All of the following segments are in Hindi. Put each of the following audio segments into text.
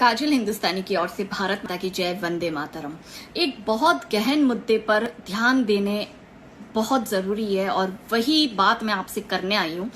काजल हिंदुस्तानी की ओर से भारत माता की जय, वंदे मातरम। एक बहुत गहन मुद्दे पर ध्यान देने बहुत जरूरी है और वही बात मैं आपसे करने आई हूं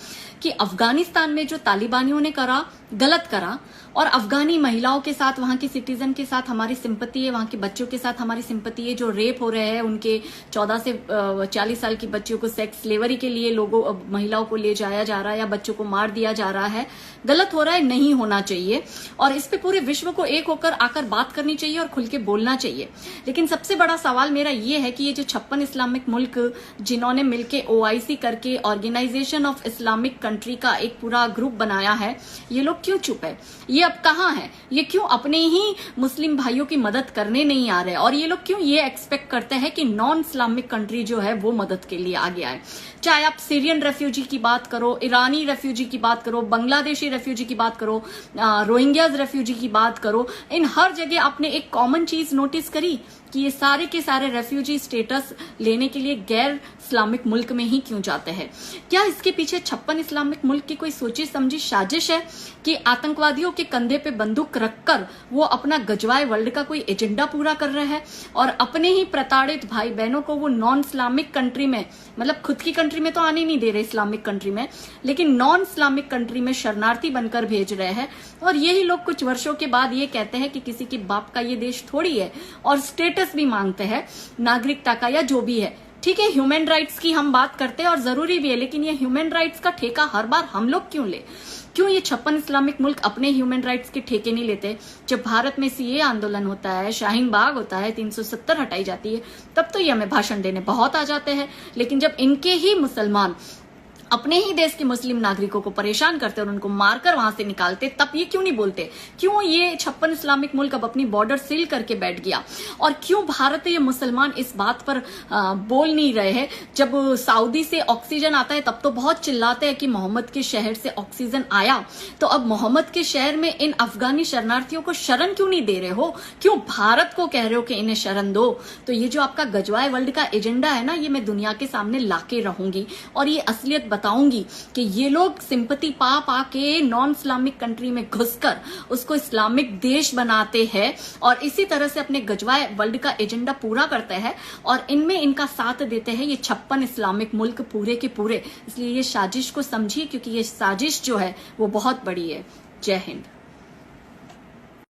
कि अफगानिस्तान में जो तालिबानियों ने करा, गलत करा, और अफगानी महिलाओं के साथ, वहां की सिटीजन के साथ हमारी सिंपति है, वहां के बच्चों के साथ हमारी सिंपति है। जो रेप हो रहे हैं, उनके 14 से 40 साल की बच्चियों को सेक्स स्लेवरी के लिए महिलाओं को ले जाया जा रहा है या बच्चों को मार दिया जा रहा है, गलत हो रहा है, नहीं होना चाहिए। और इस पे पूरे विश्व को एक होकर आकर बात करनी चाहिए और खुल के बोलना चाहिए। लेकिन सबसे बड़ा सवाल मेरा ये है कि ये जो 56 इस्लामिक मुल्क जिन्होंने मिलके OIC करके ऑर्गेनाइजेशन ऑफ इस्लामिक कंट्री का एक पूरा ग्रुप बनाया है, ये लोग क्यों चुप है? ये अब कहां है? ये क्यों अपने ही मुस्लिम भाइयों की मदद करने नहीं आ रहे? और ये लोग क्यों ये एक्सपेक्ट करते हैं कि नॉन इस्लामिक कंट्री जो है वो मदद के लिए आगे आए? चाहे आप सीरियन रेफ्यूजी की बात करो, ईरानी रेफ्यूजी की बात करो, बांग्लादेशी रेफ्यूजी की बात करो, रोहिंग्याज रेफ्यूजी की बात करो, इन हर जगह आपने एक कॉमन चीज नोटिस करी कि ये सारे के सारे रेफ्यूजी स्टेटस लेने के लिए गैर इस्लामिक मुल्क में ही क्यों जाते हैं? क्या इसके पीछे 56 इस्लामिक मुल्क की कोई सोची समझी साजिश है कि आतंकवादियों के कंधे पे बंदूक रखकर वो अपना गजवाए वर्ल्ड का कोई एजेंडा पूरा कर रहे हैं और अपने ही प्रताड़ित भाई बहनों को वो नॉन इस्लामिक कंट्री में, मतलब खुद की कंट्री में तो आने नहीं दे रहे इस्लामिक कंट्री में, लेकिन नॉन इस्लामिक कंट्री में शरणार्थी बनकर भेज रहे हैं? और यही लोग कुछ वर्षों के बाद ये कहते हैं कि किसी के बाप का ये देश थोड़ी है, और स्टेटस भी मांगते हैं नागरिकता का या जो भी है। ठीक है, ह्यूमन राइट्स की हम बात करते हैं और जरूरी भी है, लेकिन ये ह्यूमन राइट्स का ठेका हर बार हम लोग क्यों ले? क्यों ये 56 इस्लामिक मुल्क अपने ह्यूमन राइट्स के ठेके नहीं लेते? जब भारत में CA आंदोलन होता है, शाहीन बाग होता है, 370 हटाई जाती है, तब तो ये हमें भाषण देने बहुत आ जाते हैं। लेकिन जब इनके ही मुसलमान अपने ही देश के मुस्लिम नागरिकों को परेशान करते और उनको मारकर वहां से निकालते, तब ये क्यों नहीं बोलते? क्यों ये 56 इस्लामिक मुल्क अब अपनी बॉर्डर सील करके बैठ गया? और क्यों भारतीय मुसलमान इस बात पर बोल नहीं रहे हैं? जब सऊदी से ऑक्सीजन आता है तब तो बहुत चिल्लाते हैं कि मोहम्मद के शहर से ऑक्सीजन आया, तो अब मोहम्मद के शहर में इन अफगानी शरणार्थियों को शरण क्यों नहीं दे रहे हो? क्यों भारत को कह रहे हो कि इन्हें शरण दो? तो ये जो आपका गजवाए वर्ल्ड का एजेंडा है ना, ये मैं दुनिया के सामने लाके रहूंगी और ये असलियत बताऊंगी कि ये लोग सिंपैथी पा पा के नॉन इस्लामिक कंट्री में घुसकर उसको इस्लामिक देश बनाते हैं और इसी तरह से अपने गजवाए वर्ल्ड का एजेंडा पूरा करते हैं और इनमें इनका साथ देते हैं ये 56 इस्लामिक मुल्क पूरे के पूरे। इसलिए ये साजिश को समझिए, क्योंकि ये साजिश जो है वो बहुत बड़ी है। जय हिंद।